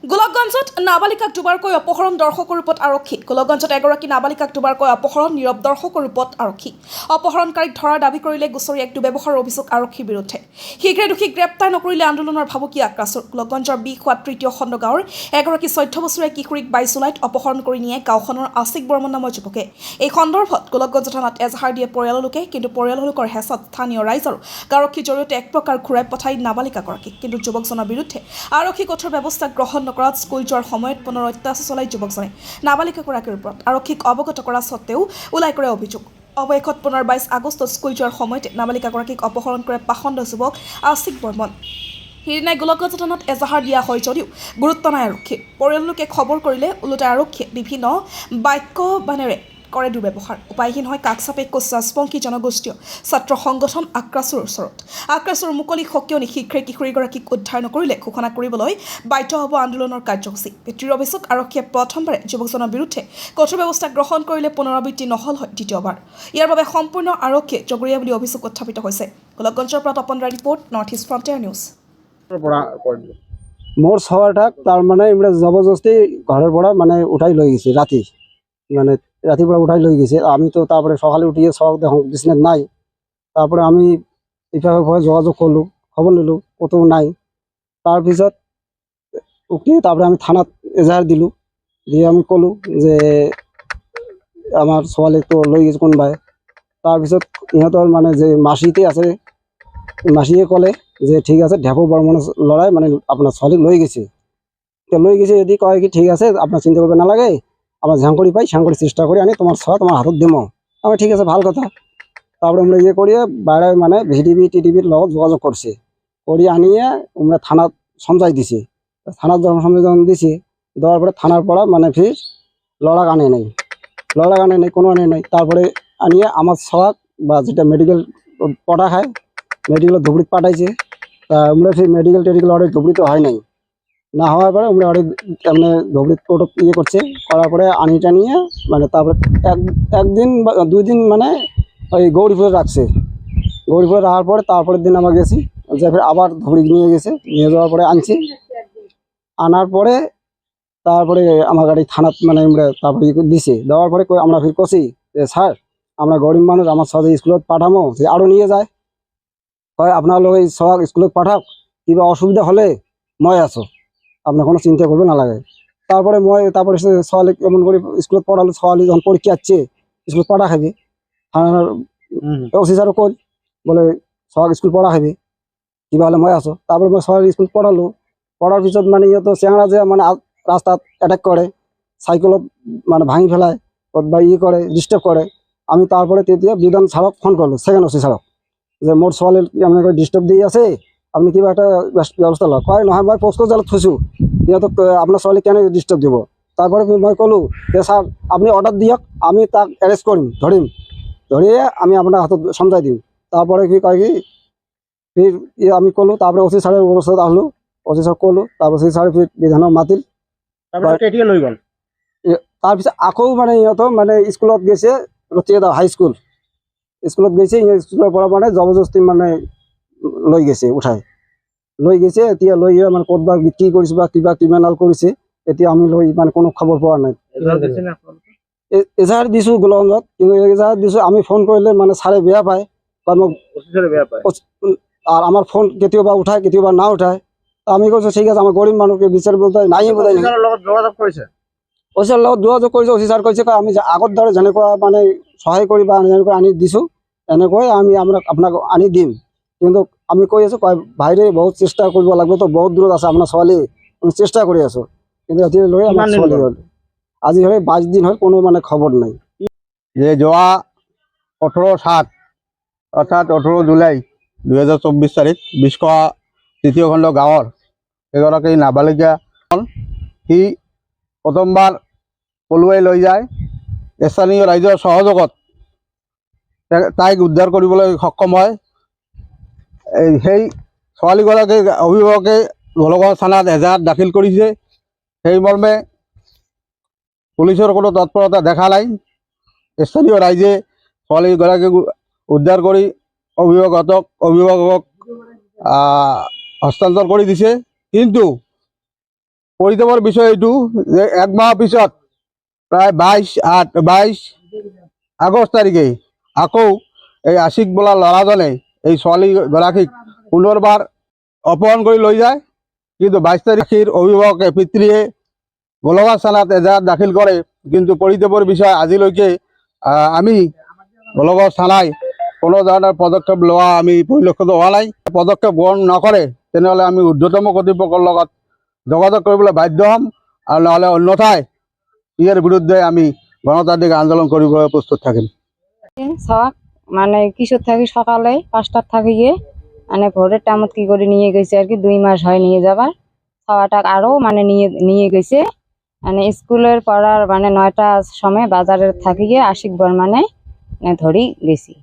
গোলকগঞ্জত নাবালিকাক দুবাৰকৈ অপহৰণ দৰ্শকৰ ৰূপত আৰক্ষী। গোলকগঞ্জত এগৰাকী নাবালিকাক দুবাৰকৈ অপহৰণ নীৰৱ দৰ্শকৰ ৰূপত আৰক্ষী। অপহৰণকাৰীক ধৰাৰ দাবী কৰিলে গোচৰী এক দুৰ্ব্যৱহাৰৰ অভিযোগ আৰক্ষীৰ বিৰুদ্ধে। শীঘ্ৰে দোষীক গ্ৰেপ্তাৰ নকৰিলে আন্দোলনৰ ভাবুকি আক্ৰাছৰ। গোলকগঞ্জৰ বিখোৱা তৃতীয় খণ্ড গাঁৱৰ এগৰাকী 14 বছৰীয়া কিশোৰীক 22 জুলাইত অপহৰণ কৰি নিয়ে গাঁওখনৰ আশিক বৰ্মন নামৰ যুৱকে। এই সন্দৰ্ভত গোলকগঞ্জ থানাত এজাহাৰ দিয়ে পৰিয়ালৰ লোকে, কিন্তু পৰিয়ালৰ লোকৰ হেঁচাত স্থানীয় ৰাইজ আৰু আৰক্ষীৰ জৰিয়তে এক প্ৰকাৰ ঘূৰাই পঠাই নাবালিকাগৰাকীক। কিন্তু যুৱকজনৰ বিৰুদ্ধে আৰক্ষী কঠোৰ ব্যৱস্থা গ্ৰহণ নকৰাত স্কুল যোৱাৰ সময়ত পুনৰ অত্যাচাৰ চলাই যুৱকজনে নাবালিকাগৰাকীৰ ওপৰত আৰক্ষীক অৱগত কৰা স্বত্তেও ওলাই কৰে অভিযোগ। অৱশেষত পুনৰ 22 আগষ্টত স্কুল যোৱাৰ সময়তে নাবালিকাগৰাকীক অপহৰণ কৰে পাখণ্ড যুৱক আশিক বৰ্মন। সেইদিনাই গোলকগঞ্জ থানাত এজাহাৰ দিয়া হয় যদিও গুৰুত্ব নাই আৰক্ষীৰ। পৰিয়ালৰ লোকে খবৰ কৰিলে ওলোটাই আৰক্ষীয়ে বিভিন্ন বাক্য বানেৰে কৰে দুৰ্ব্যৱহাৰ। উপায়হীন হয় কাকচাপে কোচ ৰাজবংশী জনগোষ্ঠীয় ছাত্ৰ সংগঠন আক্ৰাছুৰ ওচৰত। আক্ৰাছুৰ মুকলি সকিয়নি শীঘ্ৰে কিশোৰীগৰাকীক উদ্ধাৰ নকৰিলে ঘোষণা কৰিবলৈ বাধ্য হ'ব আন্দোলনৰ কাৰ্যসূচী। পিতৃৰ অভিযোগ, আৰক্ষীয়ে প্ৰথমবাৰে যুৱকজনৰ বিৰুদ্ধে কঠোৰ ব্যৱস্থা গ্ৰহণ কৰিলে পুনৰাবৃত্তি নহ'ল হয় দ্বিতীয়বাৰ। ইয়াৰ বাবে সম্পূৰ্ণ আৰক্ষীয়ে জগৰীয়া বুলি অভিযোগ উত্থাপিত হৈছে। গোলকগঞ্জৰ পৰা তপন ৰায় ৰিপৰ্ট, নৰ্থ ইষ্ট ফ্ৰণ্টিয়াৰ নিউজ। মোর সবাটাক তার মানে এমনি জবরদস্তি ঘরের পড়া মানে উঠাই লই গেছে রাতি, মানে রাতির পড়া উঠাই লই গেছে। আমি তো তারপরে সকালে উঠিয়ে সব দেখুন বিছনাথ নাই। তারপরে আমি ইফাকে ভয়ে যোগাযোগ করলু, খবর নিলু, কোথাও নাই। তাৰপিছত উঠি তারপরে আমি থানাত এজাহার দিলু, দিয়ে আমি কলু যে আমার ছোৱালীক তো লই গেছে কোনোবাই। তাৰপিছত ইহঁতৰ মানে যে মাসিতে আছে, মাসিয়ে কলে যে ঠিক আছে ঢেপু বর্মনের লড়াই মানে আপনার ছোৱালীক লৈ গেছে। তো লৈ গেছে যদি কয় কি ঠিক আছে আপনার চিন্তা করবে নালাগে, আমরা ঝাঙ্কড়ি পাই ঝাঙ্কড়ি চেষ্টা করি আনি তোমার ছোৱা তোমার হাতত দিম। আমি ঠিক আছে ভাল কথা। তারপরে আমরা ইয়ে করিয়ে বাইরে মানে ভিডিবি টিডিবির লগত যোগাযোগ করছে, করি আনিয়ে আমরা থানাত সমঝাই দিছি। থানাত যখন সমঝাই দিছি, দেওয়ার পরে থানার পড়া মানে ফির লড়াক আনে নাই, লড়াক আনে নাই, কোনো আনে নাই। তারপরে আনিয়ে আমার ছোৱাক বা যেটা মেডিকেল পটা খায়, মেডিকেল ধুবড়িত পাঠাইছে। তা আমরা সেই মেডিকেল টেডিকেল অনেক ধুবড়িতে হয় নাই, না হওয়ার পরে আমরা অনেক এমনি ধুবড়িত কোর্ট ইয়ে করছে, করার পরে আনি টানিয়ে মানে তারপরে একদিন বা 2 দিন মানে ওই গৌরীপুরে রাখছে। গৌরীপুরে রাখার পরে তারপরের দিন আমরা গেছি, যে ফের আবার ধুবড়ি নিয়ে গেছে, নিয়ে যাওয়ার পরে আনছি। আনার পরে তারপরে আমার গাড়ি থানাত মানে আমরা তারপরে দিছে, দেওয়ার পরে আমরা ফির কছি যে স্যার আমরা গরিব মানুষ, আমার ছোৱালী স্কুলত পাঠামো, যে আরও নিয়ে যায়। হয় আপনার লোক এই ছোৱাক স্কুলত পাঠাক, কিবা অসুবিধা হলে মই আছো, আপনার কোনো চিন্তা করবে না লাগে। তারপরে তারপরে ছোৱালীক এমন করে স্কুলত পড়ালো, ছোৱালী যখন পরীক্ষা আছে স্কুলত পড়া খাবি। থানার ওসি স্যারও কল বলে ছোৱাক স্কুল পড়া খাবি, কিবা হলে মই আছো। তারপরে মই ছোৱালী স্কুল পড়ালো, পড়ার পিছত মানে ইয়ে চেংড়া যে মানে রাস্তাত অ্যাটাক করে, সাইকেলত মানে ভাঙি ফেলায় বা ইয়ে করে ডিস্টার্ব করে। আমি তারপরে তেতিয়া বিধান ছাড়ক ফোন করলো, সেকেন্ড ওসি ছাড়ক, যে মোর ছোৱালীর এমনি করে ডিস্টার্ব দিয়ে আছে, আপনি কিবা একটা ব্যবস্থা লওক। কয় নহয় মই পোস্ট জালত থৈছো, ইহঁতক আপনার ছোৱালী কেন ডিস্টার্ব দিব। তারপরে মই কলো যে স্যার আপনি অর্ডার দিয়ক, আমি তাক অ্যারেস্ট করিম, ধরিয়ে আমি আপনার হাতত সমঝাই দিম। তারপরে কি কয় কি ফির আমি কলো, তারপরে ওসি স্যারের অবস্থা আসলো, ওসি স্যার কলো, তারপর ওসি স্যার ফির বিধান মাতিল। তাৰপিছত আকৌ মানে ইহঁত মানে স্কুলত গেছে, ৰতিয়েদা হাই স্কুলত গেছে, স্কুলৰ পৰা মানে জবৰদস্তি মানে লৈ গেছে, উঠাই লৈ গেছে। এতিয়া লৈ গিয়ে মানে ক'ত বা বিক্ৰী কৰিছে বা কিবা ক্ৰিমিনেল কৰিছে, এতিয়া আমি লৈ মানে কোনো খবৰ পোৱা নাই। এজাহাৰ দিছো গোলকগঞ্জত, কিন্তু এজাহাৰ দিছো আমি ফোন কৰিলে মানে ছাৰে বেয়া পায়, আর আমার ফোন কেতিয়াবা উঠায় কেতিয়াবা না উঠায়। আমি কৈছো ঠিক আছে আমার গরিব মানুষকে বিচার বলতে নাই বোধ যোগাযোগ কৰিছে, অফিচাৰ লগত যোগাযোগ কৰিছে। অফিচাৰ কৈছে আমি আগত ধৰে যেনেকুৱা মানে সহায় কৰি বা যেনেকৈ আনি দিছো এনেকৈ আমি আপোনাক আনি দিম। কিন্তু আমি কৈ আছো কয় ভাইৰে বহুত চেষ্টা কৰিব লাগিব, তো বহুত দূৰত আছে আপোনাৰ ছোৱালী, আমি চেষ্টা কৰি আছো, কিন্তু এতিয়া লৈ আমাৰ ছোৱালী হ'ল আজি হয় 22 দিন হ'ল, কোনো মানে খবৰ নাই। যে যোৱা 18/7 অৰ্থাৎ 18 জুলাই 2024 তাৰিখ বিছখোৱা তৃতীয় খণ্ড গাঁৱৰ এগৰাকী নাবালিকা, সি প্ৰথমবাৰ পলুৱাই লৈ যায়। স্থানীয় ৰাইজৰ সহযোগত তাইক উদ্ধাৰ কৰিবলৈ সক্ষম হয়। সেই ছোৱালীগৰাকীৰ অভিভাৱকে গোলকগঞ্জ থানাত এজাহাৰ দাখিল কৰিছে। সেই মৰ্মে পুলিচৰ কোনো তৎপৰতা দেখা নাই। স্থানীয় ৰাইজে ছোৱালীগৰাকীক উদ্ধাৰ কৰি অভিভাৱকক হস্তান্তৰ কৰি দিছে। কিন্তু পৰিতাপৰ বিষয় এইটো যে এক মাহৰ পিছত প্ৰায় 22 আগষ্ট তাৰিখে আকৌ এই আশিক বোলা ল'ৰাজনে এই ছোৱালীগৰাকীক পুনৰবাৰ অপহৰণ কৰি লৈ যায়। কিন্তু 22 তাৰিখের অভিভাবকে পিতৃয়ে গোলাঘাট থানাত এজাহার দাখিল করে, কিন্তু পরিতাপের বিষয় আজিলৈকে আমি গোলাঘাট থানায় কোনো ধরনের পদক্ষেপ লওয়া আমি পরিলক্ষিত হওয়া নাই। পদক্ষেপ গ্রহণ নকৰে তেনেহ'লে আমি ঊৰ্ধ্বতম কৰ্তৃপক্ষৰ লগত যোগাযোগ কৰিবলৈ বাধ্য হ'ম, আৰু নহ'লে অন্যথায় ইয়াৰ বিৰুদ্ধে আমি গণতান্ত্রিক আন্দোলন কৰিবলৈ প্রস্তুত থাকিম। সব মানে কিশোর থাকি সকালে 5টার থাকি গিয়ে মানে ভোরের টাইমত কি করে নিয়ে গেছে আর কি 2 মাস হয় নিয়ে যাবার। খাওয়াটা আরও মানে নিয়ে গেছে মানে স্কুলের পড়ার মানে 9টার সময় বাজারে থাকি গিয়ে আশিক বর্মানে ধরি গেছি।